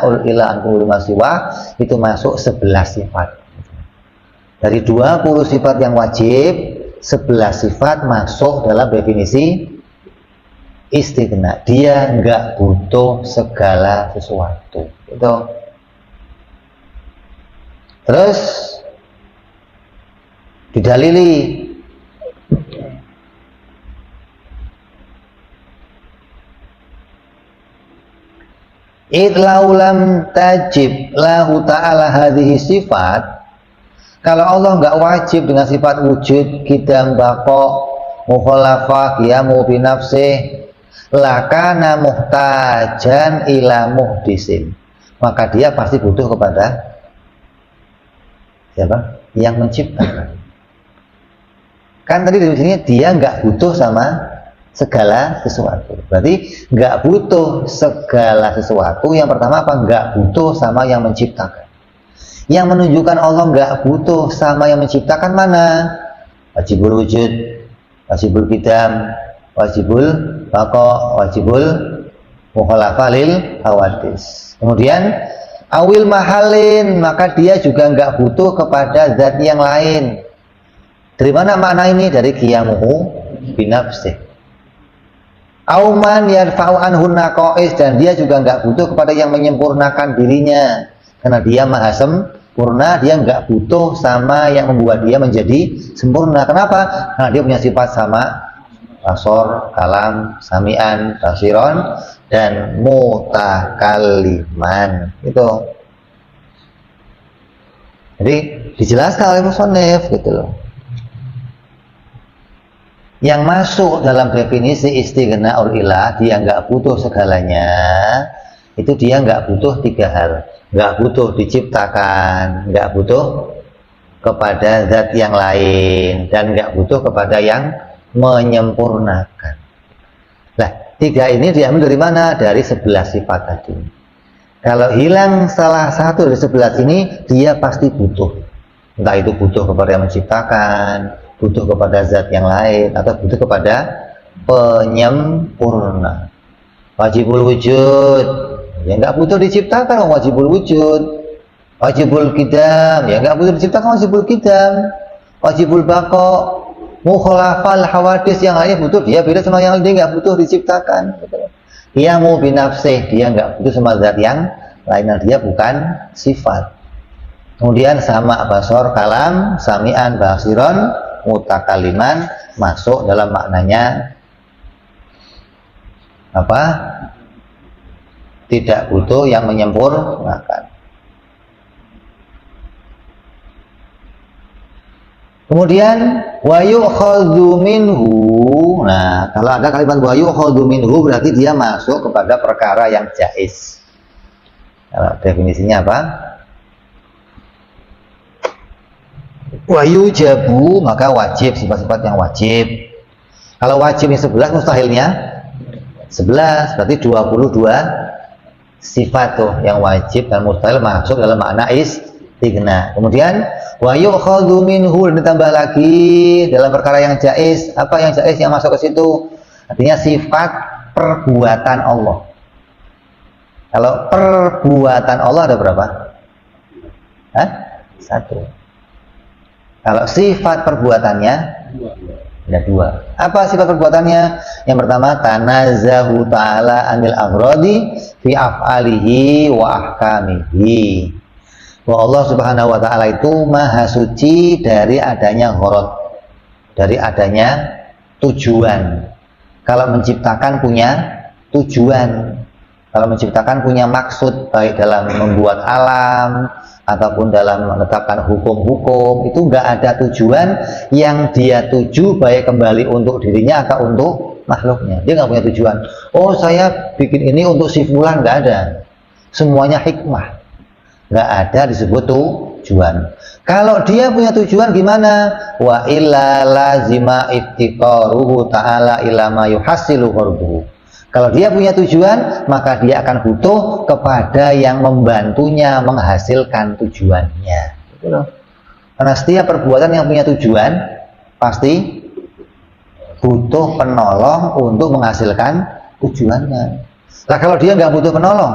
ul ila an kulli ma siwa itu masuk 11 sifat. Dari 20 sifat yang wajib, 11 sifat masuk dalam definisi istighna. Dia enggak butuh segala sesuatu. Gitu. Terus didalili idlaulam tajib lahu ta'ala hadhihi sifat. Kalau Allah enggak wajib dengan sifat wujud, qidam, baqa, mukhalafah, qiyamu bi nafsih, lakana muhtajan ila muhdisin. Maka dia pasti butuh kepada siapa? Yang menciptakan. Kan tadi di sini dia nggak butuh sama segala sesuatu. Berarti nggak butuh segala sesuatu. Yang pertama apa? Nggak butuh sama yang menciptakan. Yang menunjukkan Allah nggak butuh sama yang menciptakan mana? Wajibul wujud, wajibul qidam, wajibul baqa, wajibul mukhalafalil hawadis. Kemudian awil mahalin, maka dia juga nggak butuh kepada zat yang lain. Dari mana makna ini? Dari qiyamuhu binafsih. Auman yarfa'u anhu naqais, dan dia juga nggak butuh kepada yang menyempurnakan dirinya, karena dia maha sempurna. Dia nggak butuh sama yang membuat dia menjadi sempurna. Kenapa? Karena dia punya sifat sama, basor, kalam, sami'an, basiron, dan mutakalliman. Itu jadi dijelaskan oleh musannif gitu loh. Yang masuk dalam definisi istighna'ul ilah, dia nggak butuh segalanya, itu dia nggak butuh tiga hal. Nggak butuh diciptakan, nggak butuh kepada zat yang lain, dan nggak butuh kepada yang menyempurnakan. Nah, tiga ini diambil dari mana? Dari 11 sifat tadi. Kalau hilang salah satu dari 11 ini, dia pasti butuh. Entah itu butuh kepada yang menciptakan, butuh kepada zat yang lain, atau butuh kepada penyempurna. Wajibul wujud, ya nggak butuh diciptakan, wajibul wujud. Wajibul qidam, ya nggak butuh diciptakan, wajibul qidam. Wajibul baqa, mukhalafal hawadis, yang lainnya butuh, dia beda sama yang lain, dia nggak butuh diciptakan. Qiyamu binafsih, dia nggak butuh sama zat yang lain, dia bukan sifat. Kemudian sama basor, kalam, sami'an, basiron, mutakaliman, masuk dalam maknanya apa? Tidak butuh yang menyempurnakan. Kemudian wa yu'khadhu minhu. Nah, kalau ada kalimat wa yu'khadhu minhu, berarti dia masuk kepada perkara yang jaiz. Kalau definisinya apa? Wa yujabu, maka wajib, sifat-sifat yang wajib. Kalau wajib ini 11, mustahilnya 11, berarti 22 sifat tuh yang wajib dan mustahil masuk dalam makna istighna. Kemudian wa yu'khadhu minhu, dan ditambah lagi dalam perkara yang jaiz. Apa yang jaiz yang masuk ke situ? Artinya sifat perbuatan Allah. Kalau perbuatan Allah ada berapa? Hah? 1. Kalau sifat perbuatannya ada 2. Apa sifat perbuatannya? Yang pertama, tanazzahu ta'ala anil aghradi fi af'alihi wa ahkamihi. Bahwa Allah Subhanahu wa ta'ala itu maha suci dari adanya gharad, dari adanya tujuan. Kalau menciptakan punya tujuan, kalau menciptakan punya maksud, baik dalam membuat alam ataupun dalam menetapkan hukum-hukum, itu nggak ada tujuan yang dia tuju, baik kembali untuk dirinya atau untuk makhluknya. Dia nggak punya tujuan. Oh, saya bikin ini untuk si fulan, nggak ada. Semuanya hikmah, nggak ada disebut tujuan. Kalau dia punya tujuan gimana? Wa illa lazima iftiqaruhu ta'ala ila ma yuhassilu gharduhu. Kalau dia punya tujuan, maka dia akan butuh kepada yang membantunya menghasilkan tujuannya. Gitu loh. Karena setiap perbuatan yang punya tujuan pasti butuh penolong untuk menghasilkan tujuannya. Nah, kalau dia nggak butuh penolong,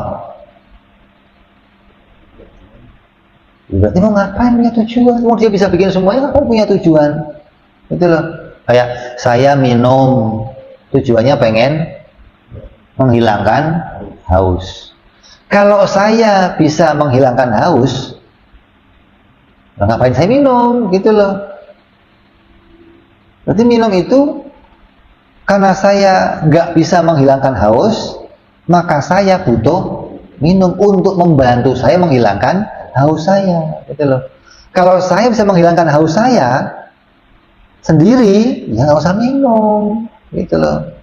berarti mau ngapain punya tujuan? Mau dia bisa bikin semuanya, kan punya tujuan. Gitu loh. Kayak saya minum, tujuannya pengen menghilangkan haus. Kalau saya bisa menghilangkan haus, ngapain saya minum? Gitu loh. Berarti minum itu karena saya nggak bisa menghilangkan haus, maka saya butuh minum untuk membantu saya menghilangkan haus saya. Gitu loh. Kalau saya bisa menghilangkan haus saya sendiri, ya nggak usah minum. Gitu loh.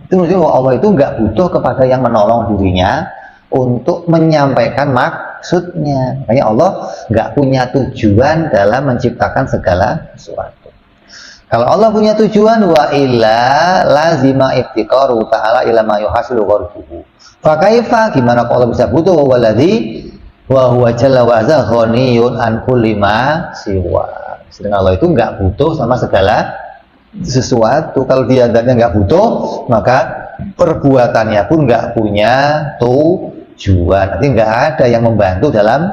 Itu maksudnya Allah itu nggak butuh kepada yang menolong dirinya untuk menyampaikan maksudnya. Makanya Allah nggak punya tujuan dalam menciptakan segala sesuatu. Kalau Allah punya tujuan, wa illa lazima iftiqaru ta'ala ila ma yuhasilu gharduhu. Fa kaifa, gimana kalau Allah bisa butuh, waladzi wa huwa jalla wa azza ghaniyun an kulli ma siwa. Sedangkan Allah itu enggak butuh sama segala sesuatu. Kalau dia zatnya enggak butuh, maka perbuatannya pun enggak punya tujuan. Nanti enggak ada yang membantu dalam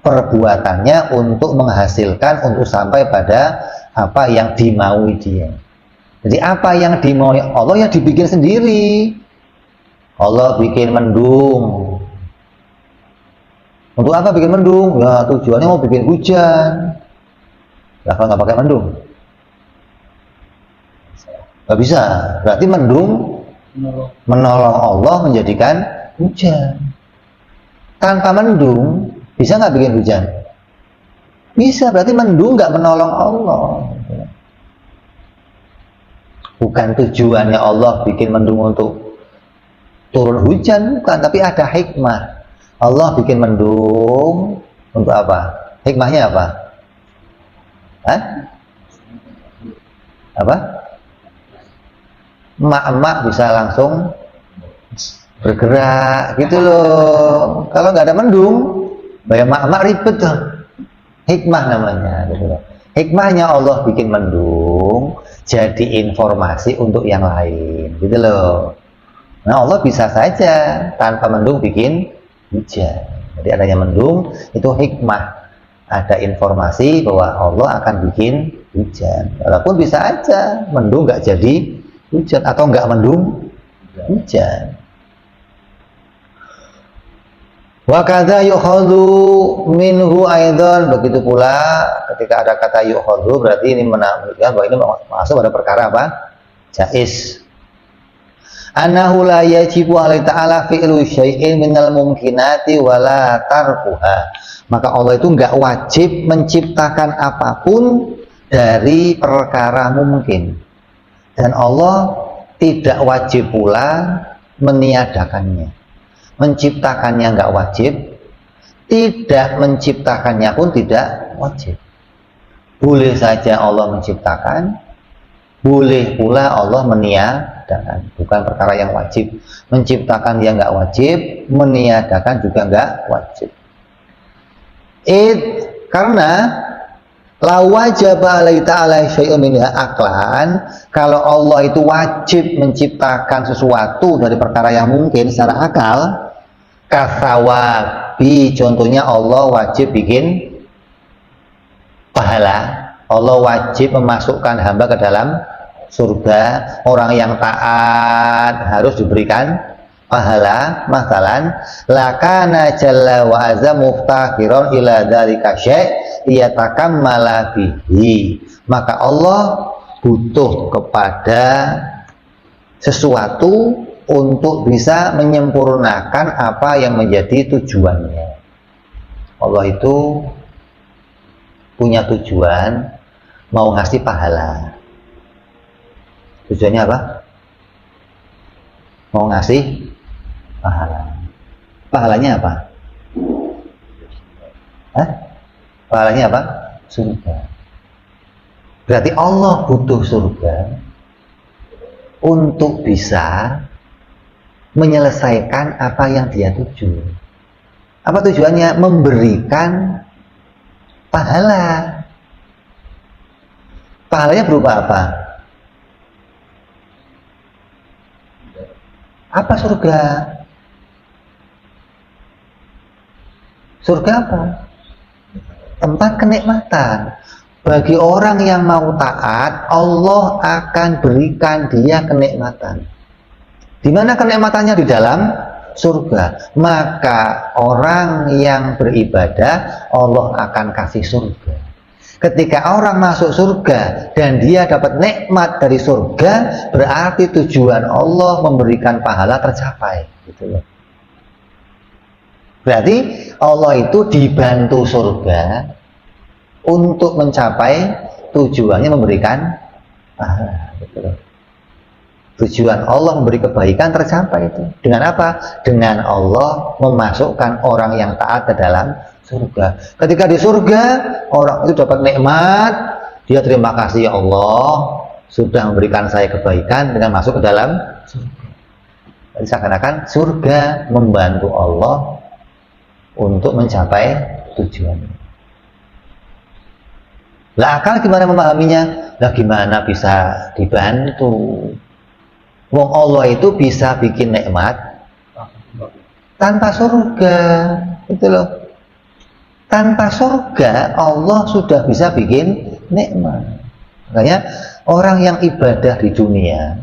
perbuatannya untuk menghasilkan, untuk sampai pada apa yang dimaui dia. Jadi apa yang dimaui Allah yang dibikin sendiri. Allah bikin mendung. Untuk apa bikin mendung? Ya tujuannya mau bikin hujan. Lah kalau nggak pakai mendung, nggak bisa. Berarti mendung menolong Allah menjadikan hujan. Tanpa mendung bisa nggak bikin hujan? Bisa. Berarti mendung nggak menolong Allah. Bukan tujuannya Allah bikin mendung untuk turun hujan, bukan. Tapi ada hikmah. Allah bikin mendung untuk apa? Hikmahnya apa? Hah? Apa? Emak-emak bisa langsung bergerak gitu loh. Kalau nggak ada mendung, bayang emak-emak ribet tuh. Hikmah namanya gitu loh. Hikmahnya Allah bikin mendung jadi informasi untuk yang lain gitu loh. Nah Allah bisa saja tanpa mendung bikin hujan. Jadi adanya mendung itu hikmah. Ada informasi bahwa Allah akan bikin hujan. Walaupun bisa aja mendung nggak jadi hujan atau nggak mendung hujan. Wa kadza yukhadhu minhu aidan, begitu pula ketika ada kata yukhadhu berarti ini menunjukkan bahwa ini masuk pada perkara apa? Jaiz. Annahu la yajibu alaihi ta'ala fi'lu syai'in minal mumkinati wala tarkuha. Maka Allah itu enggak wajib menciptakan apapun dari perkara mungkin. Dan Allah tidak wajib pula meniadakannya. Menciptakannya enggak wajib, tidak menciptakannya pun tidak wajib. Boleh saja Allah menciptakan, boleh pula Allah meniadakan. Bukan perkara yang wajib. Menciptakan dia enggak wajib, meniadakan juga enggak wajib. Karena la wajaba alaihi ta'ala syai'un minha aqlan, kalau Allah itu wajib menciptakan sesuatu dari perkara yang mungkin secara akal, kasawabi, contohnya Allah wajib bikin pahala. Allah wajib memasukkan hamba ke dalam surga. Orang yang taat harus diberikan pahala. Masalan, lakana jalla wa azza muftakhiran ila dzalika syai' yatakammala bihi. Maka Allah butuh kepada sesuatu untuk bisa menyempurnakan apa yang menjadi tujuannya. Allah itu punya tujuan mau ngasih pahala. Tujuannya apa? Mau ngasih pahala. Pahalanya apa? Hah? Pahalanya apa? Surga. Berarti Allah butuh surga untuk bisa menyelesaikan apa yang dia tuju. Apa tujuannya? Memberikan pahala. Pahalanya berupa apa? Apa surga? Surga apa? Tempat kenikmatan. Bagi orang yang mau taat, Allah akan berikan dia kenikmatan. Di mana kenikmatannya? Di dalam surga. Maka orang yang beribadah, Allah akan kasih surga. Ketika orang masuk surga dan dia dapat nikmat dari surga, berarti tujuan Allah memberikan pahala tercapai. Gitu loh. Berarti Allah itu dibantu surga untuk mencapai tujuannya memberikan pahala. Gitu loh. Tujuan Allah memberi kebaikan tercapai itu. Dengan apa? Dengan Allah memasukkan orang yang taat ke dalam surga. Ketika di surga, orang itu dapat nikmat, Dia terima kasih, ya Allah sudah memberikan saya kebaikan dengan masuk ke dalam surga. Jadi seakan-akan surga membantu Allah untuk mencapai tujuan. Lah akal gimana memahaminya? Lah gimana bisa dibantu? Wong Allah itu bisa bikin nikmat tanpa surga, itu loh. Tanpa surga Allah sudah bisa bikin nikmat. Makanya orang yang ibadah di dunia,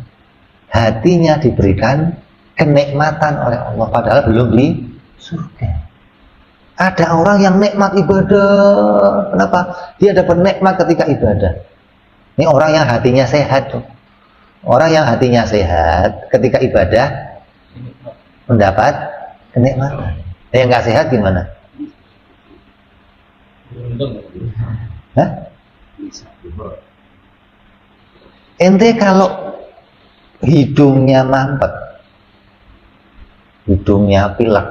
hatinya diberikan kenikmatan oleh Allah padahal belum di surga. Ada orang yang nikmat ibadah, kenapa? Dia dapat nikmat ketika ibadah. Ini orang yang hatinya sehat tuh. Orang yang hatinya sehat ketika ibadah mendapat kenikmatan. Yang nggak sehat gimana? Hah? Ente kalau hidungnya mampet, hidungnya pilek,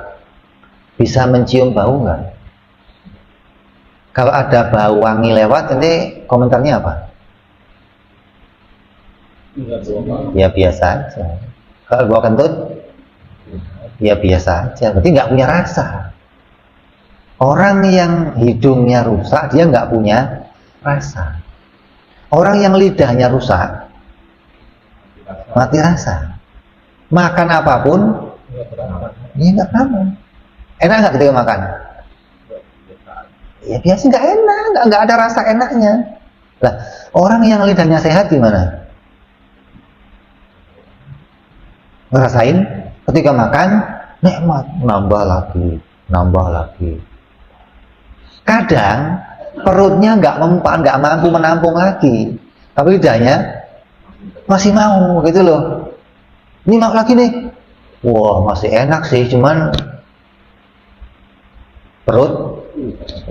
bisa mencium bau nggak? Kalau ada bau wangi lewat, ente komentarnya apa? Ya biasa aja. Kalau bau kentut, ya biasa aja. Berarti nggak punya rasa. Orang yang hidungnya rusak, dia nggak punya rasa. Orang yang lidahnya rusak, mati rasa. Makan apapun, dia nggak apa. Enak nggak ketika makan? Ya biasa nggak enak, nggak ada rasa enaknya. Lah, orang yang lidahnya sehat gimana? Ngerasain ketika makan nikmat, nambah lagi, nambah lagi. Kadang perutnya nggak mampu menampung lagi, tapi lidahnya masih mau gitu loh. Ini mau lagi nih, wah masih enak sih, cuman perut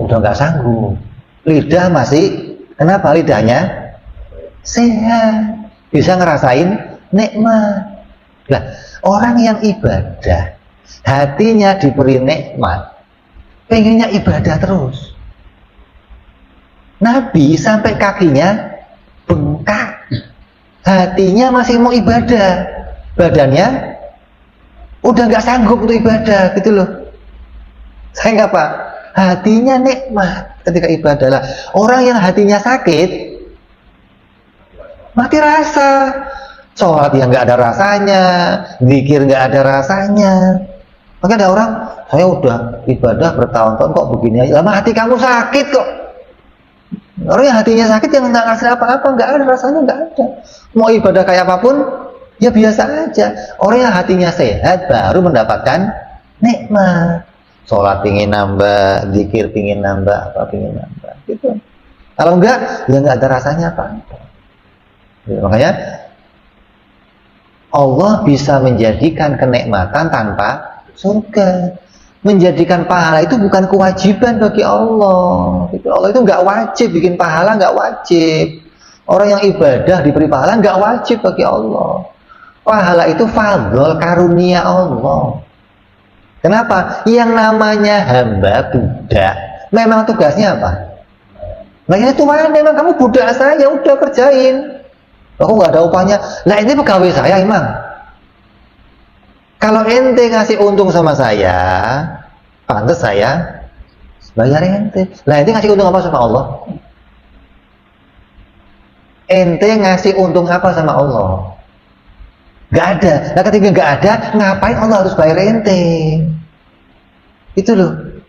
udah nggak sanggup. Lidah masih, kenapa lidahnya sehat, bisa ngerasain nikmat. Nah, orang yang ibadah, hatinya diberi nikmat, pengennya ibadah terus. Nabi sampai kakinya bengkak, hatinya masih mau ibadah, badannya udah nggak sanggup untuk ibadah, gitu loh. Saya nggak apa, hatinya nikmat ketika ibadah. Lah, orang yang hatinya sakit, mati rasa. Sholat yang nggak ada rasanya, zikir nggak ada rasanya. Maka ada orang, saya udah ibadah bertahun-tahun kok begini aja. Lama hati kamu sakit kok. Orang yang hatinya sakit yang nggak ngasih apa-apa, nggak ada rasanya, nggak ada. Mau ibadah kayak apapun, ya biasa aja. Orang yang hatinya sehat baru mendapatkan nikmat. Sholat pingin nambah, zikir pingin nambah, apa pingin nambah, gitu. Kalau enggak, ya nggak ada rasanya apa-apa. Makanya Allah bisa menjadikan kenikmatan tanpa surga. Menjadikan pahala itu bukan kewajiban bagi Allah. Allah itu nggak wajib bikin pahala, nggak wajib. Orang yang ibadah diberi pahala nggak wajib bagi Allah. Pahala itu fadl, karunia Allah. Kenapa? Yang namanya hamba budak, memang tugasnya apa? Nah ini Tuhan, memang kamu budak saya, udah kerjain. Aku nggak ada upahnya. Lah ini pegawai saya emang. Kalau ente ngasih untung sama saya, pantas saya bayar ente. Lah ente ngasih untung apa sama Allah? Ente ngasih untung apa sama Allah? Gak ada. Nah ketika gak ada, ngapain Allah harus bayar ente? Itu loh.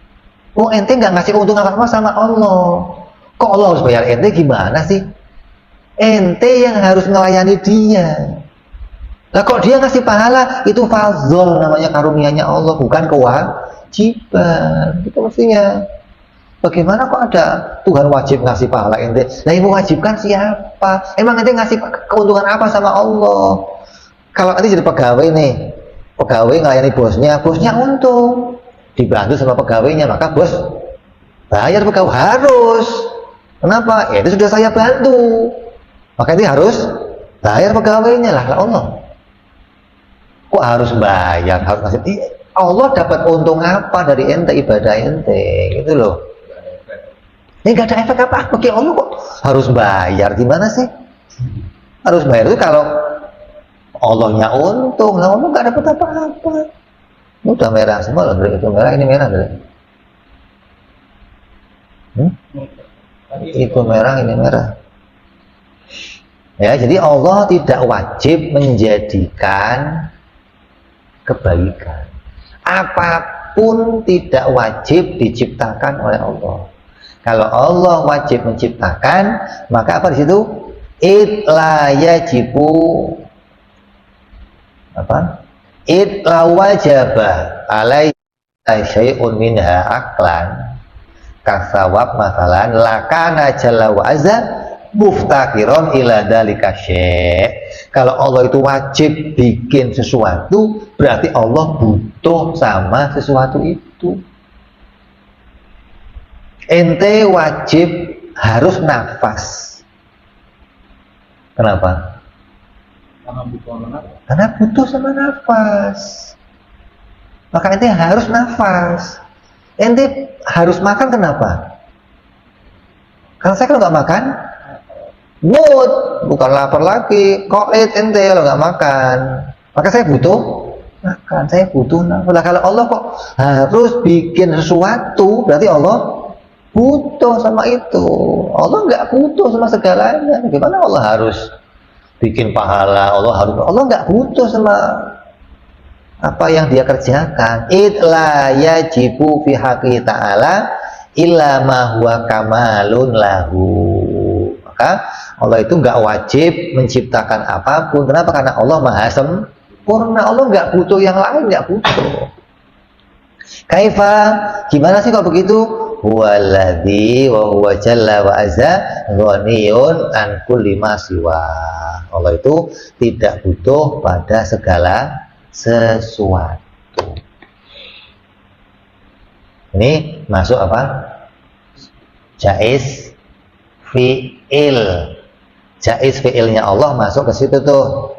Oh ente nggak ngasih untung apa-apa sama Allah. Kok Allah harus bayar ente? Gimana sih? Ente yang harus melayani dia. Nah kok dia ngasih pahala, itu fazol, namanya karunianya Allah, bukan kewajiban. Itu mestinya. Bagaimana kok ada Tuhan wajib ngasih pahala ente? Nah yang mewajibkan siapa? Emang ente ngasih keuntungan apa sama Allah? Kalau nanti jadi pegawai nih, pegawai melayani bosnya untung, dibantu sama pegawainya, maka bos bayar pegawai harus. Kenapa? Ya itu sudah saya bantu. Maka ini harus bayar pegawainya lah Allah. Kok harus bayar? Harus ngasih? Allah dapat untung apa dari ente ibadah ente? Gitu loh. Ini nggak ada efek apa-apa. Oke, Allah kok harus bayar? Gimana sih? Harus bayar itu kalau Allahnya untung, lah Allah nggak dapat apa-apa. Ini udah merah semua loh, itu merah, ini merah, itu merah, ini merah. Ya, jadi Allah tidak wajib menjadikan kebaikan. Apapun tidak wajib diciptakan oleh Allah. Kalau Allah wajib menciptakan, maka apa di situ? Id la yajibu apa? Id la wajaba alai syai'un minha aklan kasawab masalan lakana jalla wa azza muftakiron ila dalika syai'. Kalau Allah itu wajib bikin sesuatu, berarti Allah butuh sama sesuatu itu. Ente wajib harus nafas. Kenapa? Karena butuh sama nafas. Maka ente harus nafas. Ente harus makan, kenapa? Karena saya kalau nggak makan, mood, bukan lapar lagi, koit ente kalau nggak makan. Maka saya butuh makan, saya butuh nafas. Nah, kalau Allah kok harus bikin sesuatu, berarti Allah butuh sama itu. Allah nggak butuh sama segalanya. Gimana Allah harus bikin pahala? Allah nggak butuh sama apa yang dia kerjakan. Id la yajibu fi haqqi ta'ala illa ma huwa kamalun lahu. Maka Allah itu nggak wajib menciptakan apapun. Kenapa? Karena Allah maha sempurna. Allah nggak butuh yang lain, nggak butuh. Kaifa? Gimana sih kok begitu? Huwaladzi wa huwa jalla wa azza ghaniyun an kulli ma siwa. Allah itu tidak butuh pada segala sesuatu. Ini masuk apa? Jaiz fi'il. Jaiz fi'ilnya Allah masuk ke situ tuh.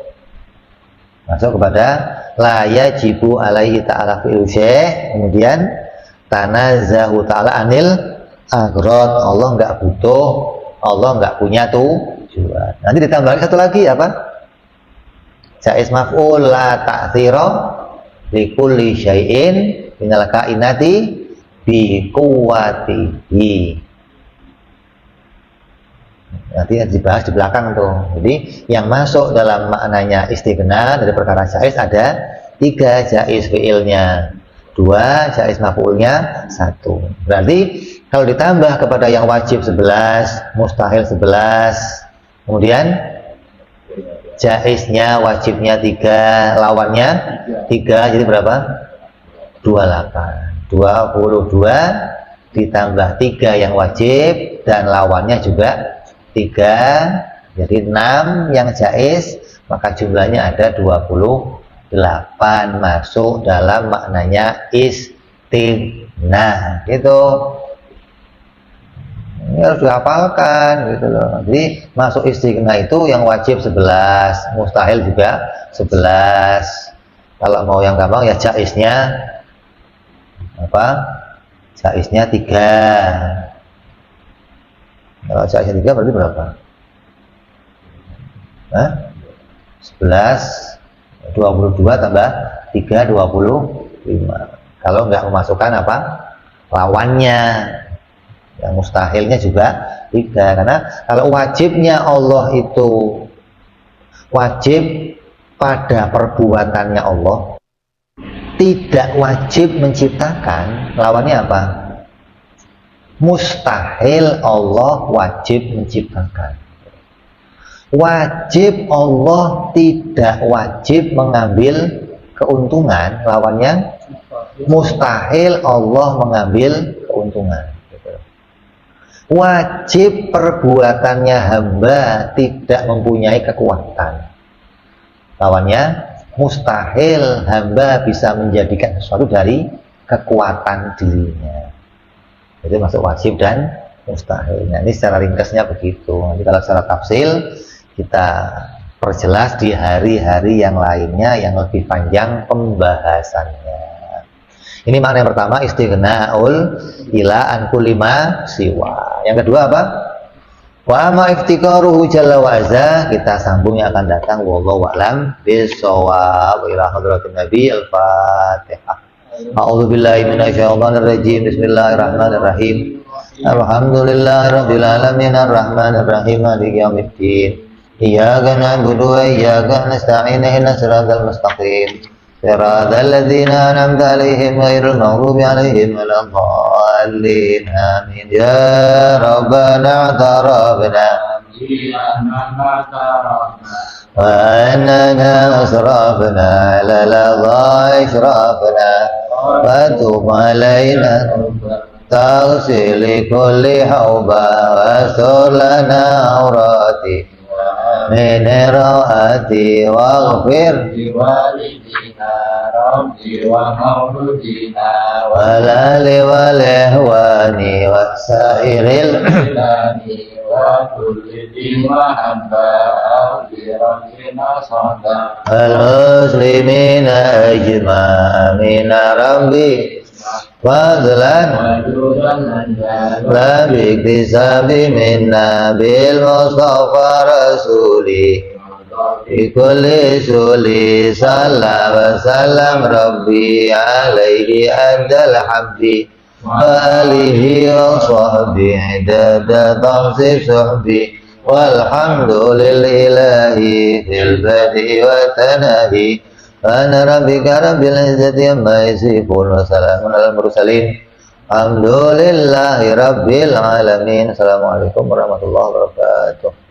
Masuk kepada la yajibu alaihi ta'ala fi'il syai'. Kemudian tanazahu ta'ala anil agrod. Allah nggak butuh, Allah nggak punya tujuan. Nanti ditambah satu lagi apa? Jaiz maf'ul la ta'thira likulli syai'in minal kainati bi quwwatihi. Nanti dibahas di belakang tuh. Jadi yang masuk dalam maknanya istighna dari perkara jaiz ada 3, jaiz fi'ilnya 2, jaiz maf'ulnya 1. Berarti kalau ditambah kepada yang wajib 11, mustahil 11, kemudian jaiznya, wajibnya 3, lawannya 3, jadi berapa? 28. 22 ditambah 3 yang wajib dan lawannya juga 3, jadi 6 yang jaiz, maka jumlahnya ada 28 masuk dalam maknanya istighna gitu. Ini harus dihafalkan gitu loh. Jadi masuk istighna itu yang wajib 11, mustahil juga 11. Kalau mau yang gampang ya jaiznya apa? Jaiznya 3. Kalau jaiznya 3 berarti berapa? 11, 22 tambah 3, 25. Kalau nggak memasukkan apa? Lawannya. Yang mustahilnya juga 3. Karena kalau wajibnya Allah itu wajib pada perbuatannya Allah, tidak wajib menciptakan, lawannya apa? Mustahil Allah wajib menciptakan. Wajib Allah tidak wajib mengambil keuntungan, lawannya mustahil Allah mengambil keuntungan. Wajib perbuatannya hamba tidak mempunyai kekuatan, lawannya mustahil hamba bisa menjadikan sesuatu dari kekuatan dirinya. Jadi masuk wajib dan mustahil. Nah, ini secara ringkasnya begitu. Nanti kalau secara tafsil kita perjelas di hari-hari yang lainnya yang lebih panjang pembahasannya. Ini makna yang pertama, istighna'ul ila an kulli ma siwa. Yang kedua apa? Wa ma iftikaruhu jalla wa azza, kita sambung yang akan datang, wallahu a'lam bissawab. Ila hadratin nabi, al-fatihah. A'udzu billahi minasyaitonir rajim. Bismillahirrahmanirrahim. Alhamdulillahirabbil alamin arrahmanir rahim maliki yaumiddin. Iyyaka na'budu wa iyyaka nasta'in ihdinas siratal mustaqim. Siratal ladzina an'amta 'alaihim ghairil maghdubi 'alaihim waladdallin. Amin. Ya Rabbana tarabna wa annana asrafna la la ishrafna wa tub 'alaina taghsil kulli hauba wa sulana aurati min raati waghfir ربي ومولودنا والآل والإخوان وسائر البلاد وكل ذي محبة بربنا صدى المسلمين أجمعين ربي فضلا لا باكتساب منا بالمصطفى رسولي بكل سولي صلى وسلم ربي عليه أدى الحمد وآله وصحبه عدد تنصيب صحبي والحمد لله في البدء والتناهي أنا ربك رب العزة عما يصفون وسلام على المرسلين الحمد لله رب العالمين. Assalamualaikum warahmatullahi wabarakatuh.